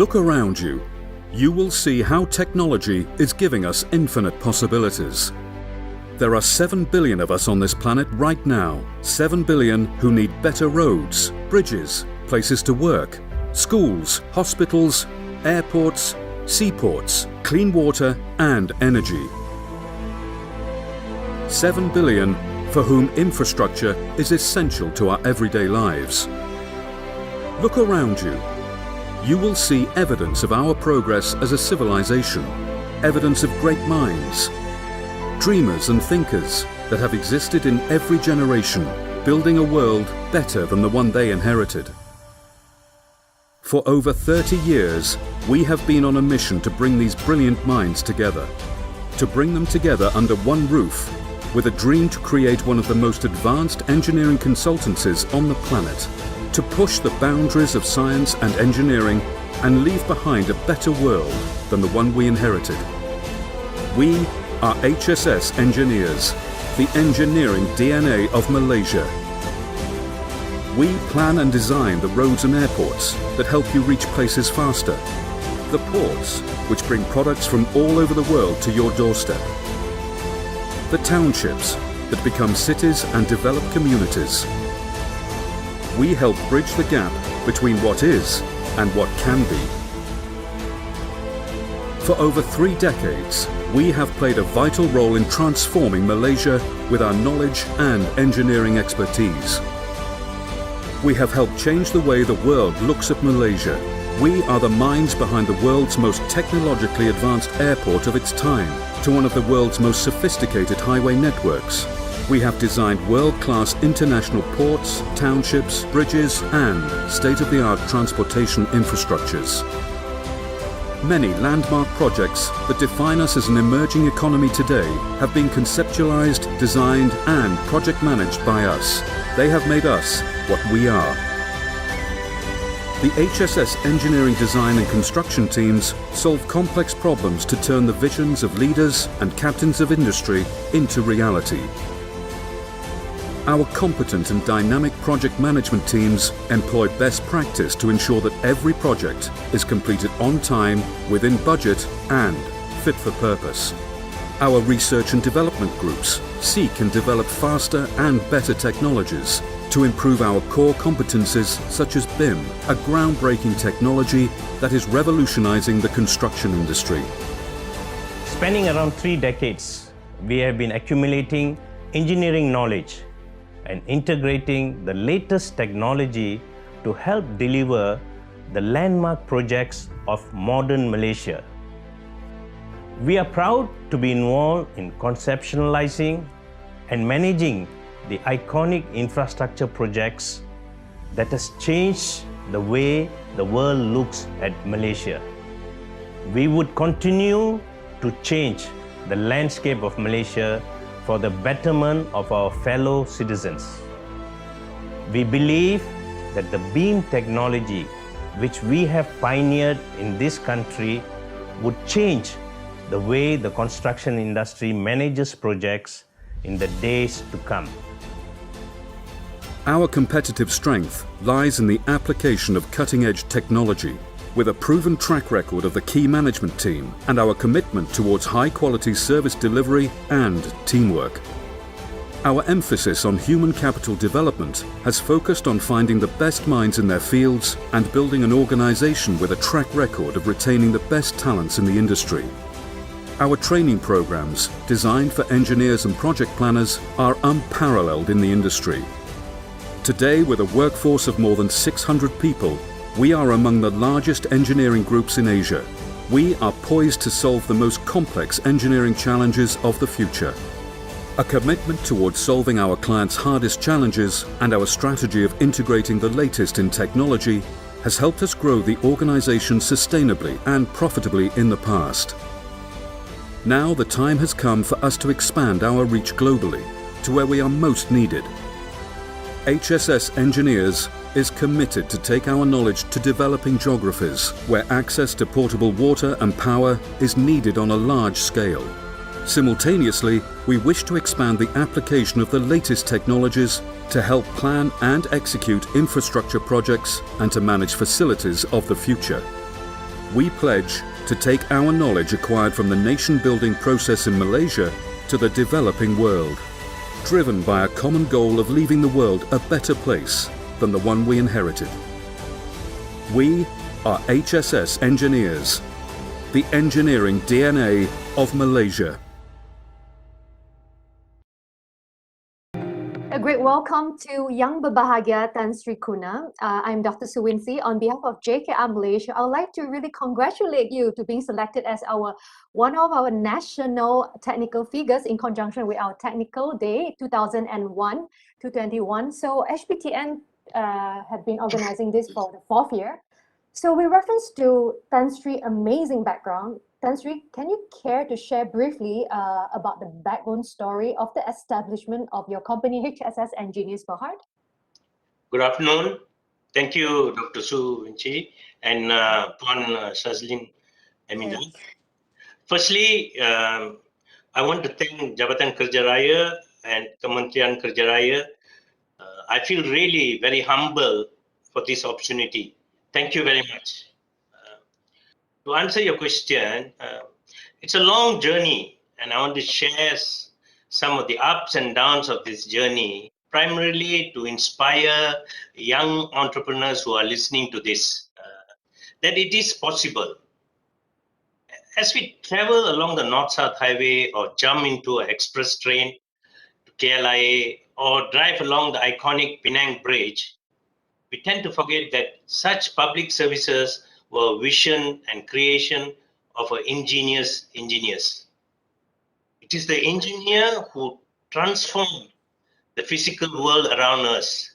Look around you. You will see how technology is giving us infinite possibilities. There are 7 billion of us on this planet right now. 7 billion who need better roads, bridges, places to work, schools, hospitals, airports, seaports, clean water and energy. 7 billion for whom infrastructure is essential to our everyday lives. Look around you. You will see evidence of our progress as a civilization, evidence of great minds, dreamers and thinkers that have existed in every generation, building a world better than the one they inherited. For over 30 years, we have been on a mission to bring these brilliant minds together, to bring them together under one roof, with a dream to create one of the most advanced engineering consultancies on the planet, to push the boundaries of science and engineering and leave behind a better world than the one we inherited. We are HSS Engineers, the engineering DNA of Malaysia. We plan and design the roads and airports that help you reach places faster, the ports which bring products from all over the world to your doorstep, the townships that become cities and develop communities. We help bridge the gap between what is and what can be. For over 3 decades, we have played a vital role in transforming Malaysia with our knowledge and engineering expertise. We have helped change the way the world looks at Malaysia. We are the minds behind the world's most technologically advanced airport of its time, to one of the world's most sophisticated highway networks. We have designed world-class international ports, townships, bridges and state-of-the-art transportation infrastructures. Many landmark projects that define us as an emerging economy today have been conceptualized, designed and project managed by us. They have made us what we are. The HSS engineering design and construction teams solve complex problems to turn the visions of leaders and captains of industry into reality. Our competent and dynamic project management teams employ best practice to ensure that every project is completed on time, within budget and fit for purpose. Our research and development groups seek and develop faster and better technologies to improve our core competencies such as BIM, a groundbreaking technology that is revolutionizing the construction industry. Spanning around 3 decades, we have been accumulating engineering knowledge and integrating the latest technology to help deliver the landmark projects of modern Malaysia. We are proud to be involved in conceptualizing and managing the iconic infrastructure projects that has changed the way the world looks at Malaysia. We would continue to change the landscape of Malaysia for the betterment of our fellow citizens. We believe that the beam technology which we have pioneered in this country would change the way the construction industry manages projects in the days to come. Our competitive strength lies in the application of cutting-edge technology, with a proven track record of the key management team and our commitment towards high-quality service delivery and teamwork. Our emphasis on human capital development has focused on finding the best minds in their fields and building an organization with a track record of retaining the best talents in the industry. Our training programs, designed for engineers and project planners, are unparalleled in the industry. Today, with a workforce of more than 600 people, we are among the largest engineering groups in Asia. We are poised to solve the most complex engineering challenges of the future. A commitment towards solving our clients' hardest challenges and our strategy of integrating the latest in technology has helped us grow the organization sustainably and profitably in the past. Now the time has come for us to expand our reach globally to where we are most needed. HSS Engineers is committed to take our knowledge to developing geographies where access to potable water and power is needed on a large scale. Simultaneously, we wish to expand the application of the latest technologies to help plan and execute infrastructure projects and to manage facilities of the future. we pledge to take our knowledge acquired from the nation-building process in Malaysia to the developing world, driven by a common goal of leaving the world a better place than the one we inherited. We are HSS engineers, the engineering DNA of Malaysia. A great welcome to Yang Berbahagia Tan Sri Kuna. I'm Dr. Suwinsi. On behalf of JKR Malaysia, I would like to really congratulate you to being selected as one of our national technical figures in conjunction with our Technical Day 2001 to 21. So HPTN have been organizing this for the 4th year. So with reference to Tan Sri's amazing background, Tan Sri, can you care to share briefly about the backbone story of the establishment of your company, HSS Engineers Berhad? Good afternoon. Thank you, Dr. Su Winci and Puan Shazlin Aminah. Yes. Firstly, I want to thank Jabatan Kerja Raya and Kementerian Kerja Raya. I feel really very humble for this opportunity. Thank you very much. To answer your question, it's a long journey, and I want to share some of the ups and downs of this journey, primarily to inspire young entrepreneurs who are listening to this, that it is possible. As we travel along the North-South Highway or jump into an express train to KLIA or drive along the iconic Penang Bridge, we tend to forget that such public services were vision and creation of our engineers. It is the engineer who transformed the physical world around us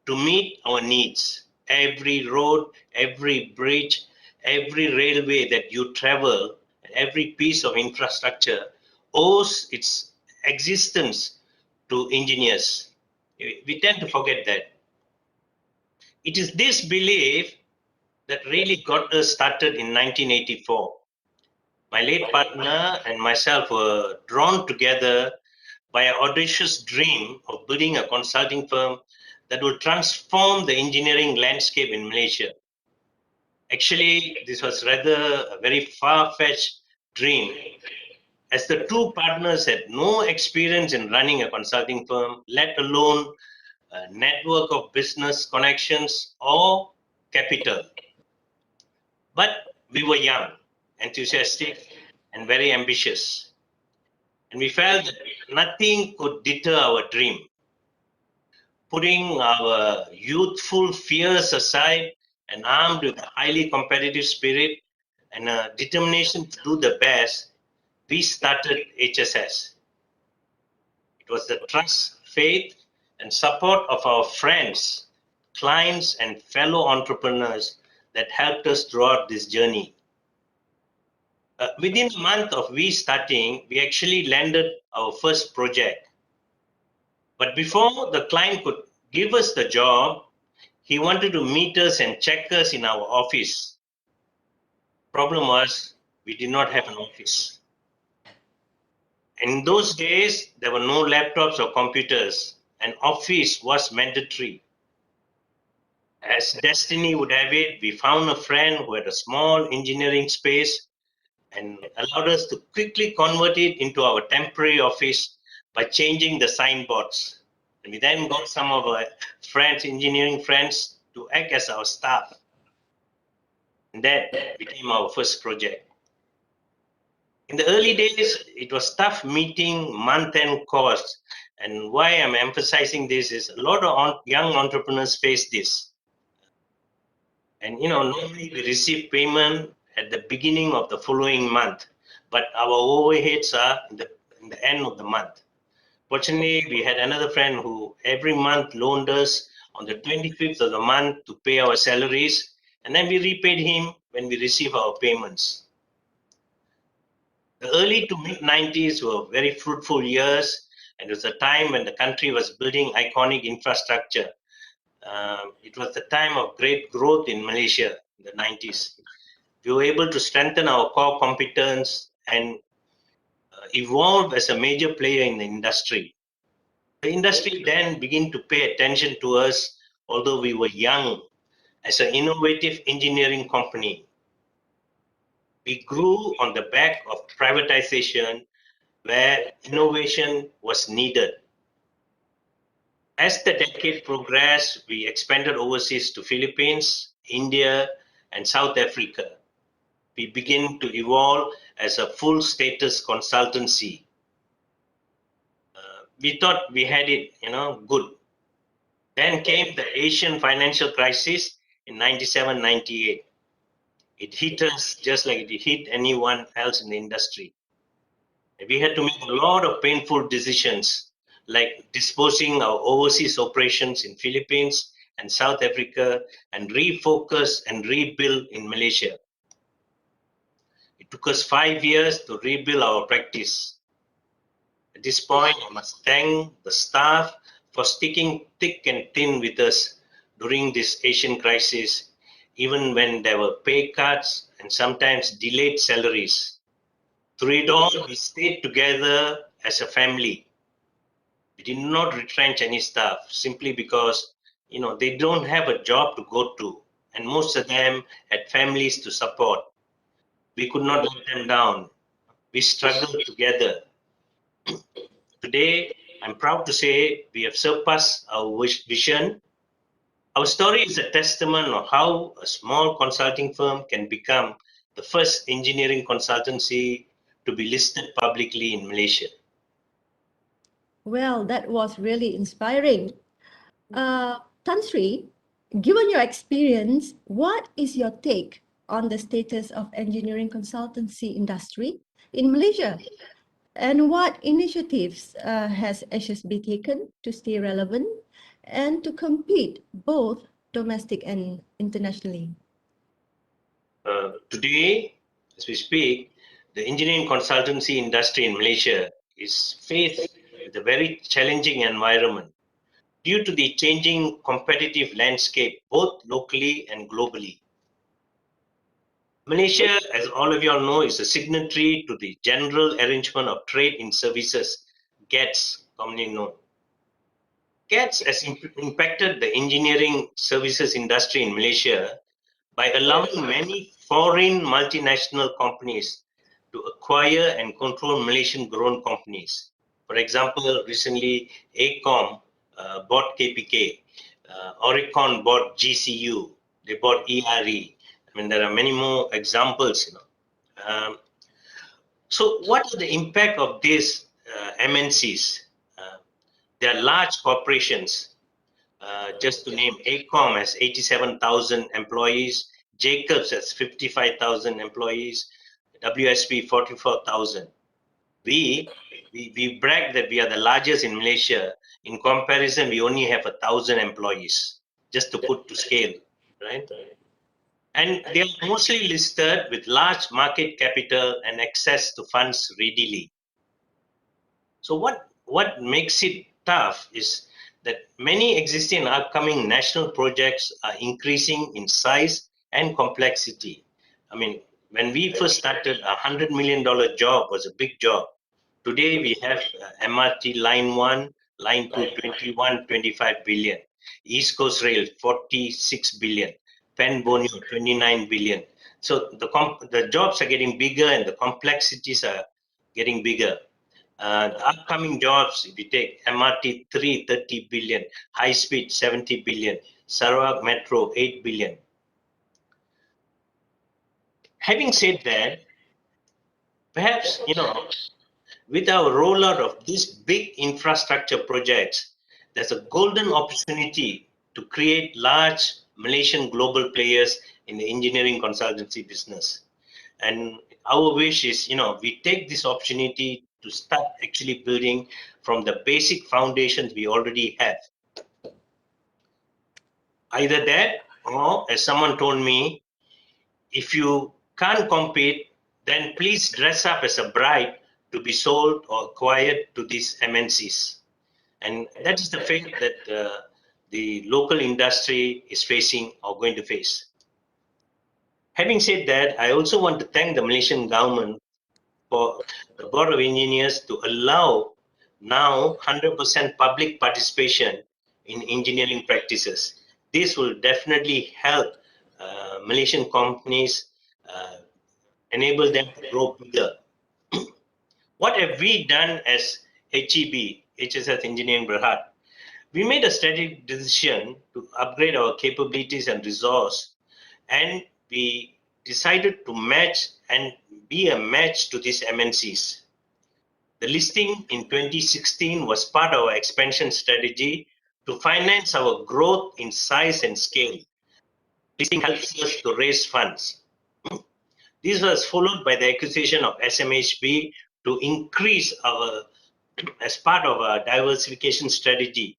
to meet our needs. Every road, every bridge, every railway that you travel, every piece of infrastructure owes its existence to engineers. We tend to forget that. It is this belief that really got us started in 1984. My late partner and myself were drawn together by an audacious dream of building a consulting firm that would transform the engineering landscape in Malaysia. Actually, this was rather a very far-fetched dream, as the two partners had no experience in running a consulting firm, let alone a network of business connections or capital. But we were young, enthusiastic, and very ambitious. And we felt that nothing could deter our dream. Putting our youthful fears aside and armed with a highly competitive spirit and a determination to do the best, we started HSS. It was the trust, faith, and support of our friends, clients, and fellow entrepreneurs that helped us throughout this journey. Within a month of we starting, we actually landed our first project. But before the client could give us the job, he wanted to meet us and check us in our office. Problem was, we did not have an office. In those days, there were no laptops or computers. An office was mandatory. As destiny would have it, we found a friend who had a small engineering space and allowed us to quickly convert it into our temporary office by changing the signboards. And we then got some of our friends, engineering friends, to act as our staff. And that became our first project. In the early days, it was tough meeting month-end costs. And why I'm emphasizing this is a lot of young entrepreneurs face this. And normally we receive payment at the beginning of the following month, but our overheads are in the end of the month. Fortunately, we had another friend who every month loaned us on the 25th of the month to pay our salaries, and then we repaid him when we receive our payments. The early to mid-90s were very fruitful years, and it was a time when the country was building iconic infrastructure. It was the time of great growth in Malaysia in the 90s. We were able to strengthen our core competence and evolve as a major player in the industry. The industry then began to pay attention to us, although we were young, as an innovative engineering company. We grew on the back of privatization where innovation was needed. As the decade progressed, we expanded overseas to Philippines, India, and South Africa. We began to evolve as a full status consultancy. We thought we had it, good. Then came the Asian financial crisis in 97, 98. It hit us just like it hit anyone else in the industry. We had to make a lot of painful decisions, like disposing our overseas operations in Philippines and South Africa and refocus and rebuild in Malaysia. It took us 5 years to rebuild our practice. At this point, I must thank the staff for sticking thick and thin with us during this Asian crisis, even when there were pay cuts and sometimes delayed salaries. Through it all, we stayed together as a family. We did not retrench any staff simply because, they don't have a job to go to, and most of them had families to support. We could not let them down. We struggled together. Today, I'm proud to say we have surpassed our vision. Our story is a testament of how a small consulting firm can become the first engineering consultancy to be listed publicly in Malaysia. Well, that was really inspiring. Tan Sri, given your experience, what is your take on the status of engineering consultancy industry in Malaysia? And what initiatives has HSB taken to stay relevant and to compete both domestic and internationally? Today, as we speak, the engineering consultancy industry in Malaysia is faced with a very challenging environment due to the changing competitive landscape, both locally and globally. Malaysia, as all of you all know, is a signatory to the General Arrangement of Trade in Services, GATS, commonly known. GATS has impacted the engineering services industry in Malaysia by allowing many foreign multinational companies to acquire and control Malaysian-grown companies. For example, recently, ACOM bought KPK, Oricon bought GCU, they bought ERE. I mean, there are many more examples. So what is the impact of these MNCs? They are large corporations. Just to name, ACOM has 87,000 employees, Jacobs has 55,000 employees, WSP 44,000. We brag that we are the largest in Malaysia. In comparison, we only have 1,000 employees, just to put to scale, right? And they are mostly listed with large market capital and access to funds readily. So what makes it tough is that many existing and upcoming national projects are increasing in size and complexity. I mean, when we first started, $100 million job was a big job. Today we have MRT Line 1, Line 2, 21, 25 billion. East Coast Rail, 46 billion. Pen Borneo, 29 billion. So the jobs are getting bigger and the complexities are getting bigger. The upcoming jobs, if you take MRT 3, 30 billion, high speed 70 billion, Sarawak Metro 8 billion. Having said that, perhaps, with our rollout of these big infrastructure projects, there's a golden opportunity to create large Malaysian global players in the engineering consultancy business. And our wish is, we take this opportunity to start actually building from the basic foundations we already have. Either that, or as someone told me, if you can't compete, then please dress up as a bride to be sold or acquired to these MNCs. And that is the fate that the local industry is facing or going to face. Having said that, I also want to thank the Malaysian government for the Board of Engineers to allow now 100% public participation in engineering practices. This will definitely help Malaysian companies enable them to grow bigger. What have we done as HEB, HSS Engineering Berhad? We made a strategic decision to upgrade our capabilities and resource, and we decided to match and be a match to these MNCs. The listing in 2016 was part of our expansion strategy to finance our growth in size and scale. Listing helps us to raise funds. This was followed by the acquisition of SMHB to increase our, as part of our diversification strategy.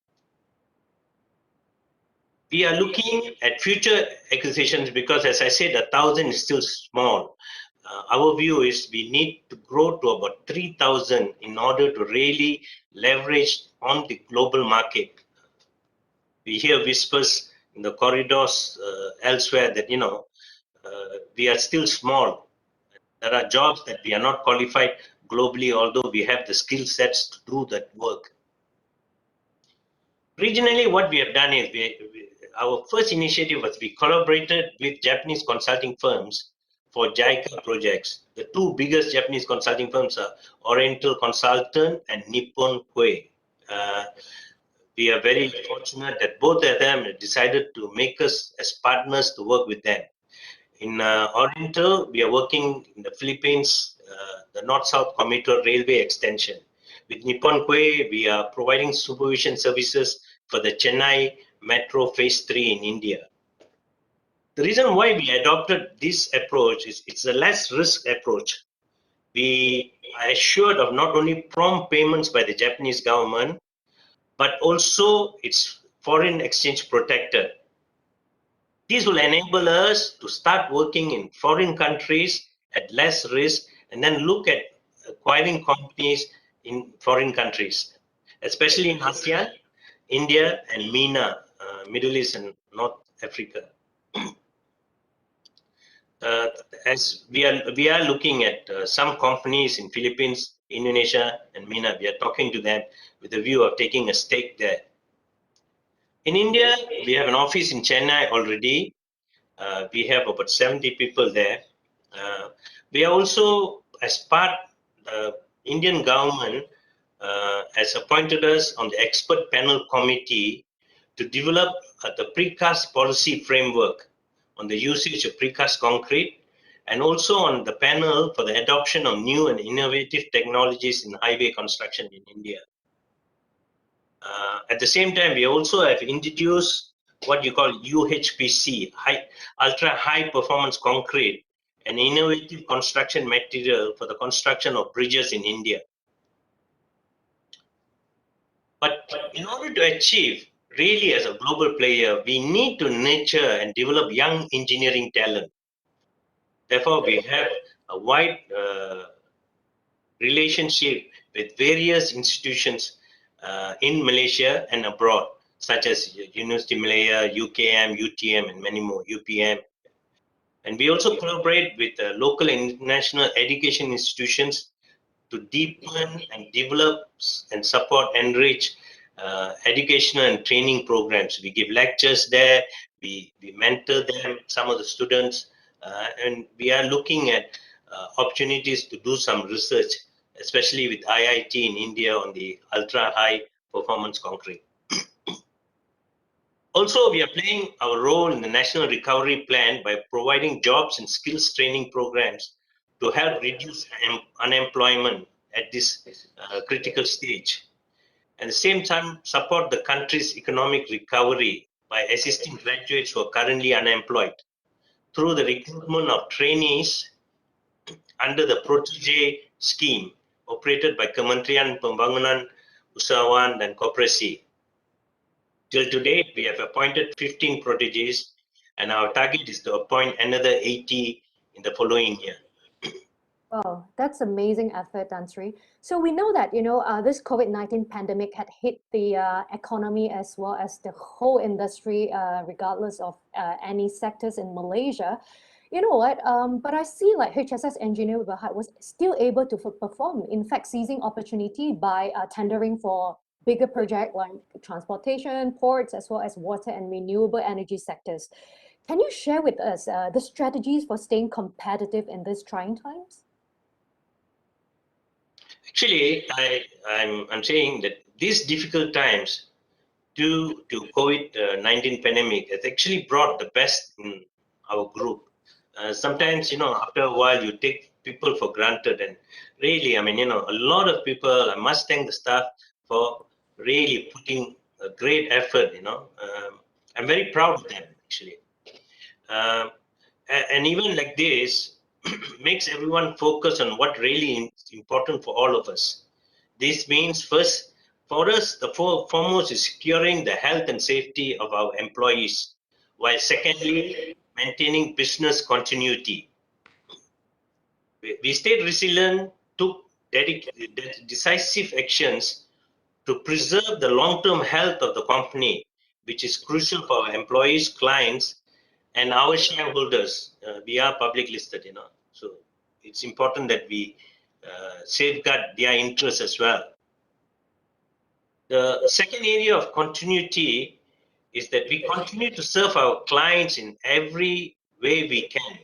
We are looking at future acquisitions because, as I said, 1,000 is still small. Our view is we need to grow to about 3,000 in order to really leverage on the global market. We hear whispers in the corridors elsewhere that, we are still small. There are jobs that we are not qualified globally, although we have the skill sets to do that work. Regionally, what we have done is our first initiative was we collaborated with Japanese consulting firms for JICA projects. The two biggest Japanese consulting firms are Oriental Consultant and Nippon Koei. We are very fortunate that both of them decided to make us as partners to work with them. In Oriental, we are working in the Philippines, the North-South Commuter Railway extension. With Nippon Koei, we are providing supervision services for the Chennai Metro Phase 3 in India. The reason why we adopted this approach is it's a less risk approach. We are assured of not only prompt payments by the Japanese government, but also it's foreign exchange protected. This will enable us to start working in foreign countries at less risk and then look at acquiring companies in foreign countries, especially in ASEAN, India, and MENA, Middle East and North Africa. As we are looking at some companies in Philippines, Indonesia, and MENA. We are talking to them with a view of taking a stake there. In India, we have an office in Chennai already. We have about 70 people there. We are also, as part, the Indian government has appointed us on the expert panel committee to develop the precast policy framework on the usage of precast concrete, and also on the panel for the adoption of new and innovative technologies in highway construction in India. At the same time, we also have introduced what you call UHPC, ultra high performance concrete, an innovative construction material for the construction of bridges in India. But in order to achieve really as a global player, we need to nurture and develop young engineering talent. Therefore, we have a wide relationship with various institutions in Malaysia and abroad, such as University of Malaya, UKM, UTM, and many more, UPM. And we also collaborate with local and international education institutions to deepen and develop and support, enrich educational and training programs. We give lectures there, we mentor them, some of the students, and we are looking at opportunities to do some research, especially with IIT in India on the ultra high performance concrete. Also, we are playing our role in the National Recovery Plan by providing jobs and skills training programs to help reduce unemployment at this critical stage. At the same time, support the country's economic recovery by assisting graduates who are currently unemployed through the recruitment of trainees under the Protege scheme operated by Kementerian Pembangunan Usahawan dan Koperasi. Till today, we have appointed 15 proteges, and our target is to appoint another 80 in the following year. Oh, that's amazing effort, Tan Sri. So we know that, this COVID-19 pandemic had hit the economy as well as the whole industry, regardless of any sectors in Malaysia. You know what? But I see like HSS Engineering Berhad was still able to perform, in fact, seizing opportunity by tendering for bigger projects like transportation, ports, as well as water and renewable energy sectors. Can you share with us the strategies for staying competitive in these trying times? Actually, I'm saying that these difficult times due to COVID-19 pandemic has actually brought the best in our group. Sometimes, after a while, you take people for granted, and really, a lot of people. I must thank the staff for really putting a great effort. I'm very proud of them actually. Um, and even like this makes everyone focus on what really is important for all of us. This means first, for us, the foremost is securing the health and safety of our employees, while secondly, maintaining business continuity. We stayed resilient, took decisive actions to preserve the long-term health of the company, which is crucial for our employees, clients, and our shareholders. We are public listed, so it's important that we safeguard their interests as well. The second area of continuity is that we continue to serve our clients in every way we can.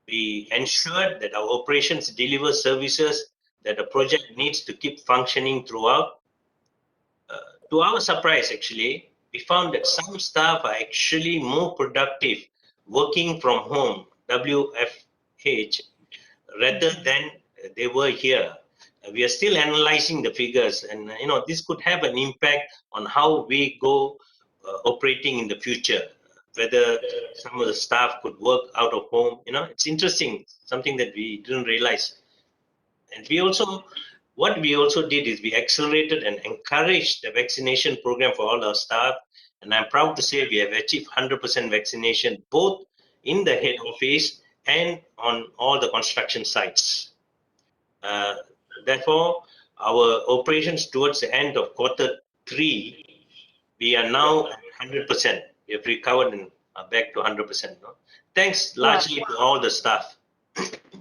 We ensure that our operations deliver services that the project needs to keep functioning throughout. To our surprise, actually, we found that some staff are actually more productive working from home, WFH, rather than they were here. We are still analyzing the figures, and this could have an impact on how we go operating in the future. Whether some of the staff could work out of home, it's interesting, something that we didn't realize. And what we also did is we accelerated and encouraged the vaccination program for all our staff. And I'm proud to say we have achieved 100% vaccination, both in the head office and on all the construction sites. Therefore, our operations towards the end of Q3, we are now at 100%. We have recovered and are back to 100%. Thanks largely to all the staff.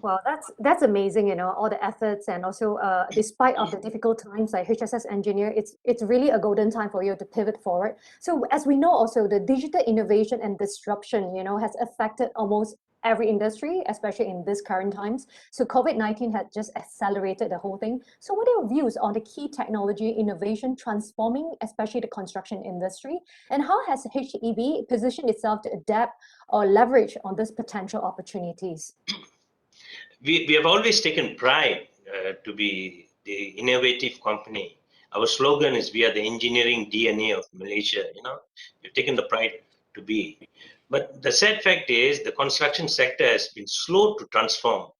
Well, that's amazing, all the efforts, and also despite of the difficult times like HSS engineer, it's really a golden time for you to pivot forward. So as we know also, the digital innovation and disruption, has affected almost every industry, especially in these current times. So COVID-19 had just accelerated the whole thing. So what are your views on the key technology innovation transforming, especially the construction industry? And how has HEB positioned itself to adapt or leverage on these potential opportunities? We have always taken pride to be the innovative company. Our slogan is we are the engineering DNA of Malaysia. We've taken the pride to be. But the sad fact is the construction sector has been slow to transform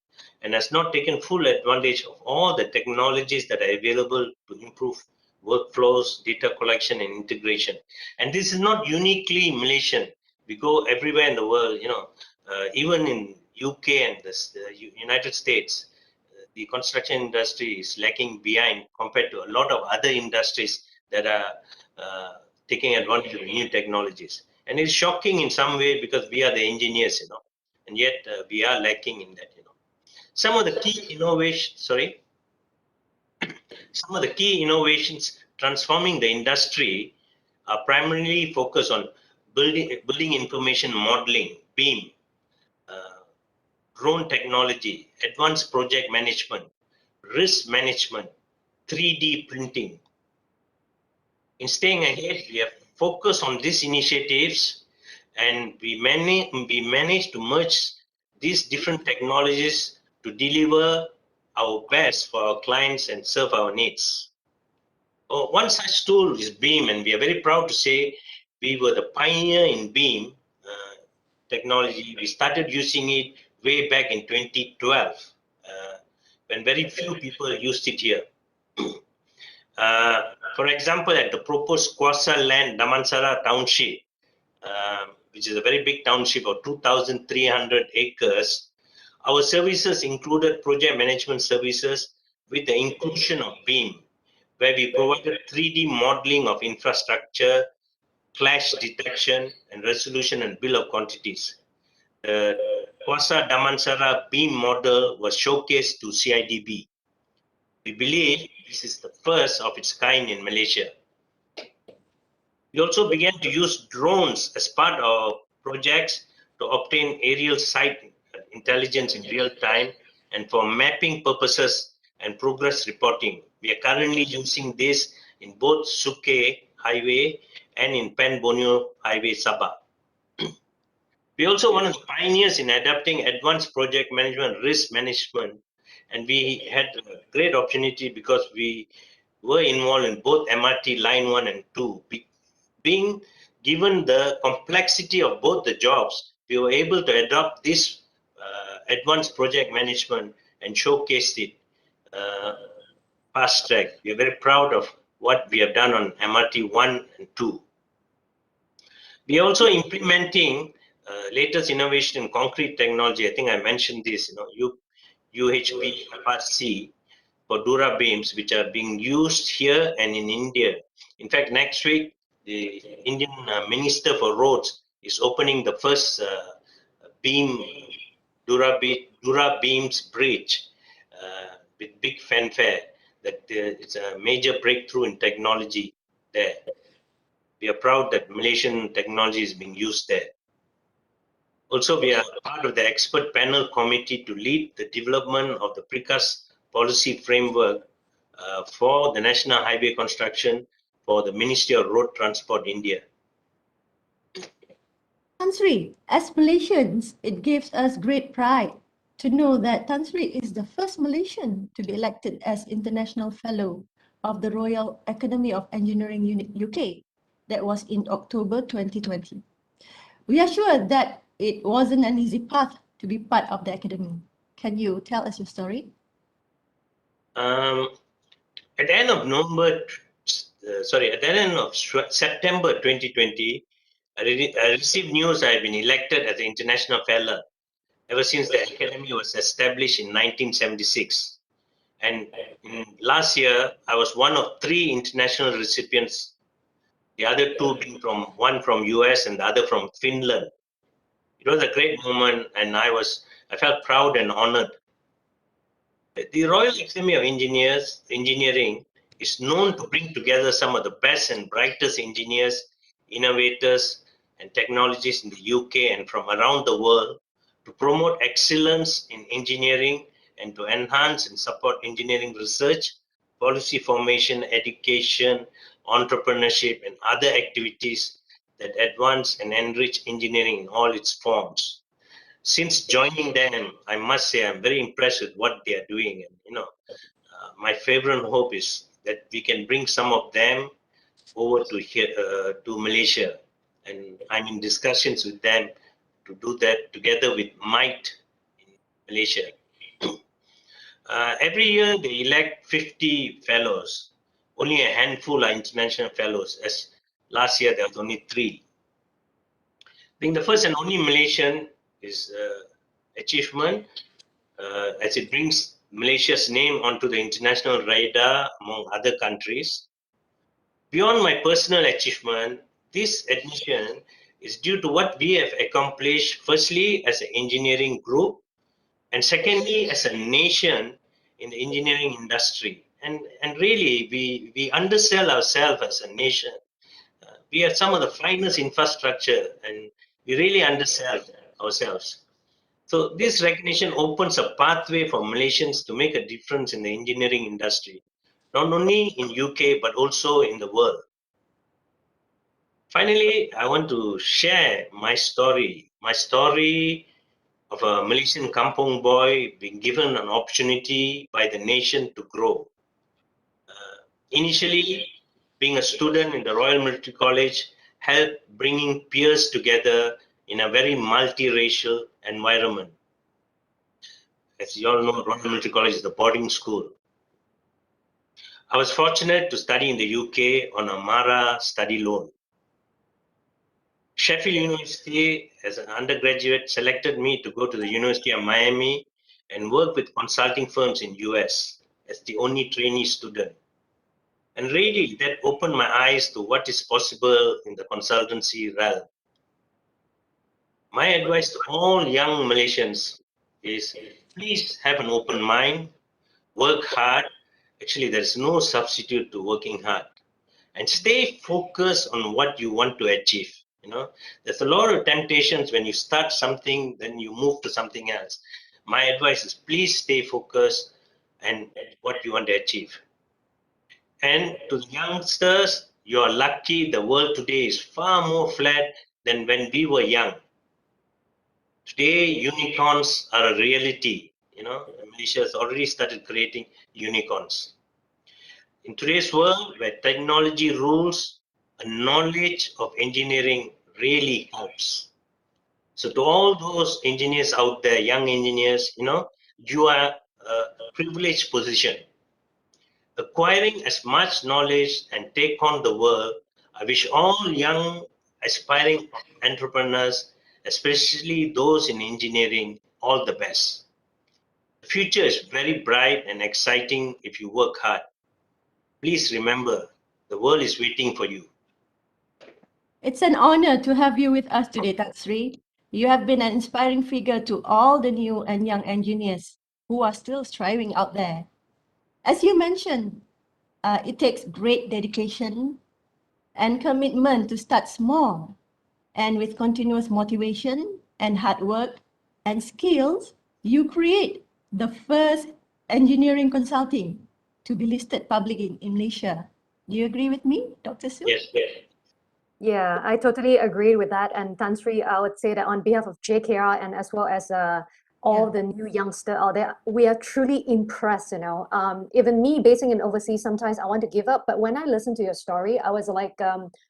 and has not taken full advantage of all the technologies that are available to improve workflows, data collection, and integration. And this is not uniquely Malaysian. We go everywhere in the world, even in UK and the United States, the construction industry is lagging behind compared to a lot of other industries that are taking advantage of new technologies. And it's shocking in some way because we are the engineers, and yet we are lacking in that, Some of the key innovations transforming the industry are primarily focused on building information modeling, BIM, drone technology, advanced project management, risk management, 3D printing. In staying ahead, we have focused on these initiatives, and we managed to merge these different technologies to deliver our best for our clients and serve our needs. One such tool is BIM, and we are very proud to say we were the pioneer in BIM technology. We started using it way back in 2012, when very few people used it here. For example, at the proposed Kuasa land Damansara township, which is a very big township of 2,300 acres, our services included project management services with the inclusion of BIM, where we provided 3D modeling of infrastructure, clash detection and resolution, and bill of quantities. The Kuasa Damansara BIM model was showcased to CIDB. We believe this is the first of its kind in Malaysia. We also began to use drones as part of projects to obtain aerial site intelligence in real time and for mapping purposes and progress reporting. We are currently using this in both Suke Highway and in Pen Borneo Highway Sabah. We also one of the pioneers in adapting advanced project management, risk management, and we had a great opportunity because we were involved in both MRT Line 1 and 2. Being given the complexity of both the jobs, we were able to adopt this advanced project management and showcase it fast track. We are very proud of what we have done on MRT 1 and 2. We are also implementing latest innovation in concrete technology. I think I mentioned this, UHP FRC for Dura beams, which are being used here and in India. In fact, next week, the Indian Minister for Roads is opening the first Dura beams bridge with big fanfare. That it's a major breakthrough in technology there. We are proud that Malaysian technology is being used there. Also, we are part of the expert panel committee to lead the development of the precast policy framework for the national highway construction for the Ministry of Road Transport India. Tan Sri, as Malaysians, it gives us great pride to know that Tan Sri is the first Malaysian to be elected as International Fellow of the Royal Academy of Engineering Unit UK. That was in October 2020. We are sure that it wasn't an easy path to be part of the academy. Can you tell us your story? At the end of September 2020, I received news I had been elected as an international fellow ever since the academy was established in 1976. And last year, I was one of 3 international recipients, the other 2 being one from US and the other from Finland. It was a great moment, and I felt proud and honored. The Royal Academy of Engineering is known to bring together some of the best and brightest engineers, innovators, and technologists in the UK and from around the world to promote excellence in engineering and to enhance and support engineering research, policy formation, education, entrepreneurship, and other activities that advance and enrich engineering in all its forms. Since joining them, I must say I'm very impressed with what they are doing. And my favorite hope is that we can bring some of them over to here to Malaysia, and I'm in discussions with them to do that together with MITE in Malaysia. Every year they elect 50 fellows. Only a handful are international fellows. As last year there was only 3. Being the first and only Malaysian is achievement as it brings Malaysia's name onto the international radar among other countries. Beyond my personal achievement, this admission is due to what we have accomplished, firstly as an engineering group, and secondly as a nation in the engineering industry. And really, we undersell ourselves as a nation. We have some of the finest infrastructure, and we really undersell ourselves. So this recognition opens a pathway for Malaysians to make a difference in the engineering industry, not only in UK, but also in the world. Finally, I want to share my story of a Malaysian kampong boy being given an opportunity by the nation to grow. Initially, being a student in the Royal Military College helped bringing peers together in a very multiracial environment. As you all know, Royal Military College is the boarding school. I was fortunate to study in the UK on a MARA study loan. Sheffield University, as an undergraduate, selected me to go to the University of Miami and work with consulting firms in US as the only trainee student. And really, that opened my eyes to what is possible in the consultancy realm. My advice to all young Malaysians is please have an open mind, work hard. Actually, there's no substitute to working hard. And stay focused on what you want to achieve. You know, there's a lot of temptations when you start something, then you move to something else. My advice is please stay focused and what you want to achieve. And to the youngsters, you are lucky. The world today is far more flat than when we were young. Today, unicorns are a reality. You know, Malaysia has already started creating unicorns. In today's world, where technology rules, a knowledge of engineering really helps. So to all those engineers out there, young engineers, you know, you are a privileged position. Acquiring as much knowledge and take on the world, I wish all young aspiring entrepreneurs, especially those in engineering, all the best. The future is very bright and exciting if you work hard. Please remember, the world is waiting for you. It's an honor to have you with us today, Tan Sri. You have been an inspiring figure to all the new and young engineers who are still striving out there. As you mentioned, it takes great dedication and commitment to start small. And with continuous motivation and hard work and skills, you create the first engineering consulting to be listed publicly in Malaysia. Do you agree with me, Dr. Su? Yes, yes. Yeah, I totally agree with that. And Tan Sri, I would say that on behalf of JKR and as well as all the new youngster out there, we are truly impressed, you know. Even me basing in overseas, sometimes I want to give up. But when I listened to your story, I was like,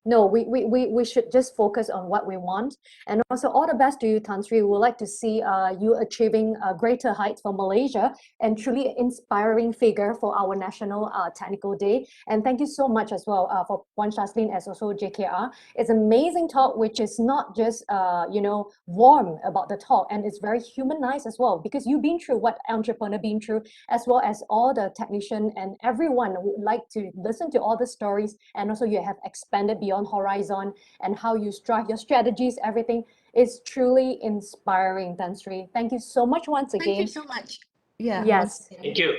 no, we should just focus on what we want. And also all the best to you, Tan Sri. We would like to see you achieving greater heights for Malaysia and truly inspiring figure for our National Technical Day. And thank you so much as well for Puan Shaslin as also JKR. It's amazing talk, which is not just you know, warm about the talk, and it's very humanized as well, because you've been through what entrepreneur been through, as well as all the technician and everyone would like to listen to all the stories. And also you have expanded beyond horizon and how you strive, your strategies, everything is truly inspiring, Tan Sri. Thank you so much once again. Thank you so much. Yeah. Yes.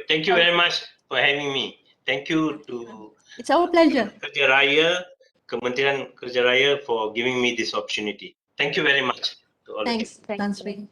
Thank you very much for having me. Thank you to It's our pleasure. Kerja Raya, Kementerian Kerja Raya for giving me this opportunity. Thank you very much to all of you. Thanks, Thank Tan you. Sri.